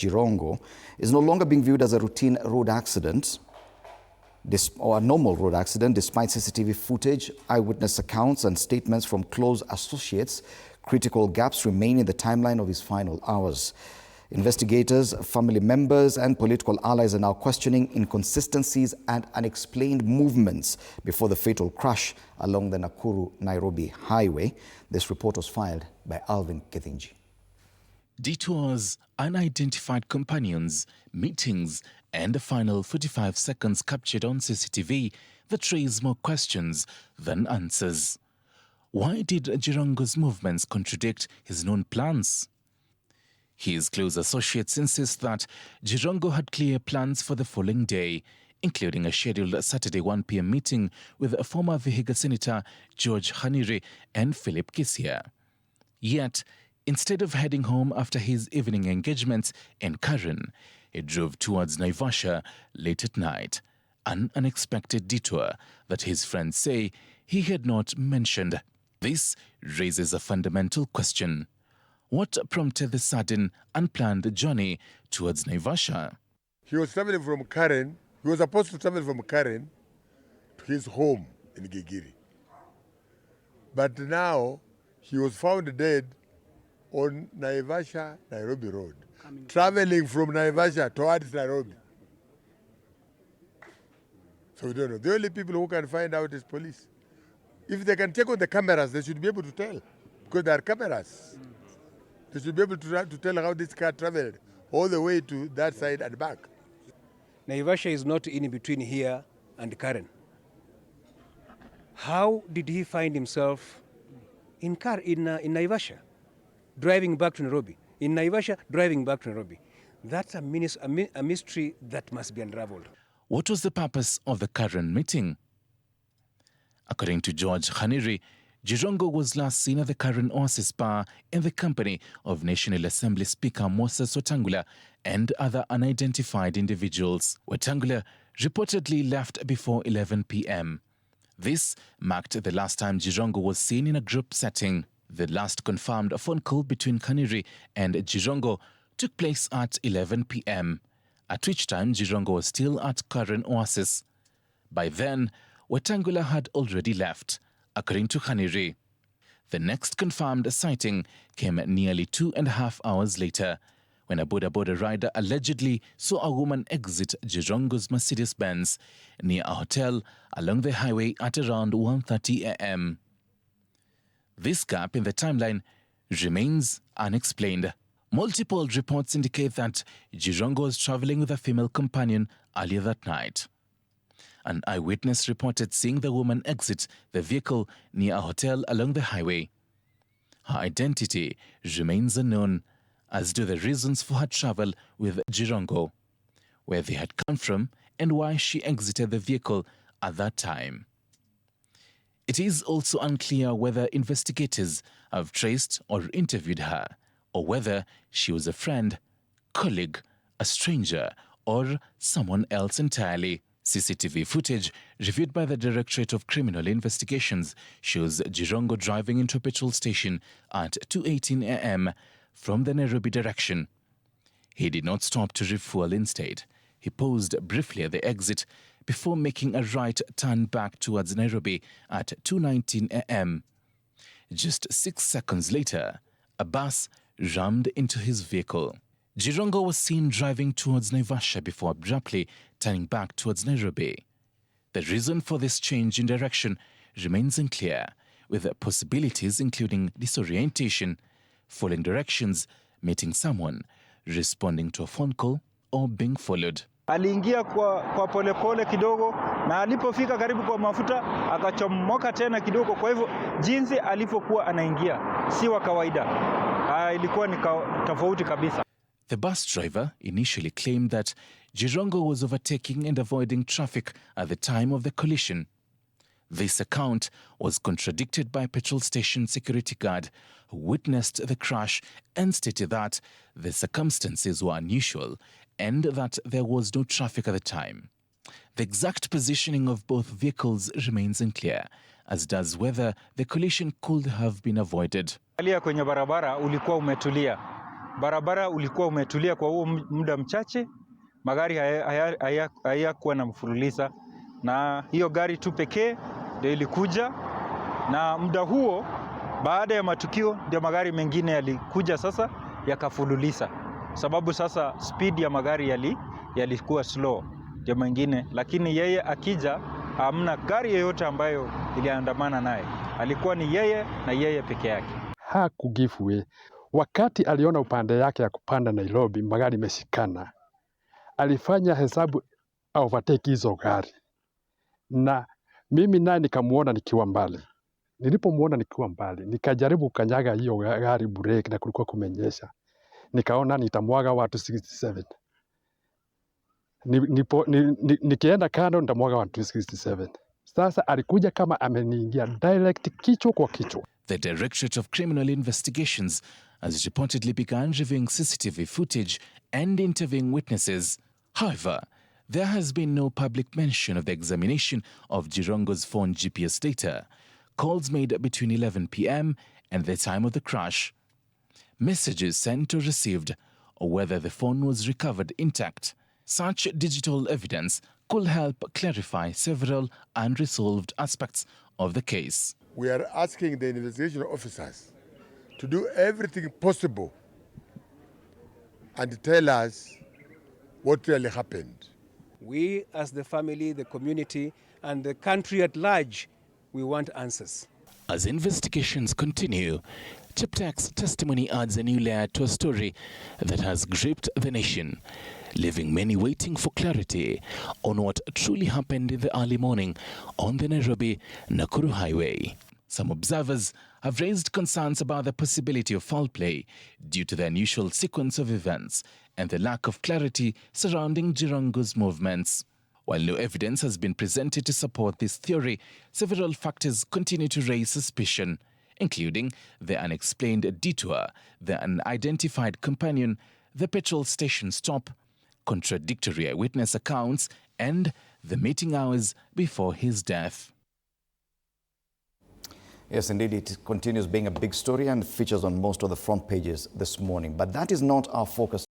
Jirongo is no longer being viewed as a routine road accident or a normal road accident, despite CCTV footage, eyewitness accounts and statements from close associates. Critical gaps remain in the timeline of his final hours. Investigators, family members and political allies are now questioning inconsistencies and unexplained movements before the fatal crash along the Nakuru-Nairobi highway. This report was filed by Alvin Kethinji. Detours, unidentified companions, meetings, and the final 45 seconds captured on CCTV that raise more questions than answers. Why did Jirongo's movements contradict his known plans? His close associates insist that Jirongo had clear plans for the following day, including a scheduled Saturday 1 p.m. meeting with former Vihiga Senator George Khanire and Philip Kisia. Yet, instead of heading home after his evening engagements in Karen, he drove towards Naivasha late at night, an unexpected detour that his friends say he had not mentioned. This raises a fundamental question. What prompted the sudden, unplanned journey towards Naivasha? He was traveling from Karen. He was supposed to travel from Karen to his home in Gigiri. But now he was found dead on Naivasha-Nairobi Road, traveling from Naivasha towards Nairobi. So we don't know. The only people who can find out is police. If they can check on the cameras, they should be able to tell, because there are cameras. They should be able to tell how this car traveled all the way to that side and back. Naivasha is not in between here and Karen. How did he find himself in Naivasha, driving back to Nairobi? In Naivasha, driving back to Nairobi. That's a mystery that must be unraveled. What was the purpose of the Karen meeting? According to George Khanire, Jirongo was last seen at the Karen Oasis Bar in the company of National Assembly Speaker Moses Wetangula and other unidentified individuals. Wetangula reportedly left before 11 p.m. This marked the last time Jirongo was seen in a group setting. The last confirmed phone call between Khanire and Jirongo took place at 11 p.m., at which time Jirongo was still at Karen Oasis. By then, Wetangula had already left, according to Khanire. The next confirmed sighting came nearly 2.5 hours later, when a Boda Boda rider allegedly saw a woman exit Jirongo's Mercedes-Benz near a hotel along the highway at around 1:30 a.m. This gap in the timeline remains unexplained. Multiple reports indicate that Jirongo was traveling with a female companion earlier that night. An eyewitness reported seeing the woman exit the vehicle near a hotel along the highway. Her identity remains unknown, as do the reasons for her travel with Jirongo, where they had come from and why she exited the vehicle at that time. It is also unclear whether investigators have traced or interviewed her, or whether she was a friend, colleague, a stranger, or someone else entirely. CCTV footage reviewed by the Directorate of Criminal Investigations shows Jirongo driving into a petrol station at 2:18 a.m. from the Nairobi direction. He did not stop to refuel instead. He paused briefly at the exit before making a right turn back towards Nairobi at 2:19 a.m. Just 6 seconds later, a bus rammed into his vehicle. Jirongo was seen driving towards Naivasha before abruptly turning back towards Nairobi. The reason for this change in direction remains unclear, with possibilities including disorientation, following directions, meeting someone, responding to a phone call, or being followed. Aliingia kwa polepole kidogo na alipofika karibu kwa mafuta akachomoka tena kidogo. Kwa hivyo jinsi alipokuwa anaingia si wa kawaida, ilikuwa ni tofauti kabisa. The bus driver initially claimed that Jirongo was overtaking and avoiding traffic at the time of the collision. This account was contradicted by a petrol station security guard who witnessed the crash and stated that the circumstances were unusual and that there was no traffic at the time. The exact positioning of both vehicles remains unclear, as does whether the collision could have been avoided. Kwenye barabara ulikuwa umetulia. barabara ulikuwa umetulia kwa huo muda mchache, magari hayakuwa na mfululiza, na hiyo gari tu pekee ndio ilikuja, na muda huo baada ya matukio ndio magari mengine yalikuja sasa yakafululiza, sababu sasa speed ya magari yalikuwa slow ndio mengine, lakini yeye akija hamna gari yoyote ambayo iliandamana naye, alikuwa ni yeye na yeye peke yake. Hakugive way. Wakati aliona upande yake ya kupanda Nairobi magari meshikana, alifanya hesabu overtake hizo gari, na mimi naye nikamuona nikiwa mbali. Nilipomuona nikiwa mbali, nikajaribu kanyaga hiyo gari break, na kulikuwa kumenyesha. Nikaona nitamwaga watu 67. Nikienda kando nitamwaga watu 67. Sasa alikuja kama ameniingia direct kichwa kwa kichwa. The Directorate of Criminal Investigations has reportedly begun reviewing CCTV footage and interviewing witnesses. However, there has been no public mention of the examination of Jirongo's phone GPS data, calls made between 11 p.m. and the time of the crash, messages sent or received, or whether the phone was recovered intact. Such digital evidence could help clarify several unresolved aspects of the case. We are asking the investigation officers to do everything possible and tell us what really happened. We, as the family, the community, and the country at large, we want answers. As investigations continue, Cheptak's testimony adds a new layer to a story that has gripped the nation, leaving many waiting for clarity on what truly happened in the early morning on the Nairobi-Nakuru highway. Some observers have raised concerns about the possibility of foul play due to the unusual sequence of events and the lack of clarity surrounding Jirongo's movements. While no evidence has been presented to support this theory, several factors continue to raise suspicion, including the unexplained detour, the unidentified companion, the petrol station stop, contradictory eyewitness accounts, and the meeting hours before his death. Yes, indeed, it continues being a big story and features on most of the front pages this morning. But that is not our focus.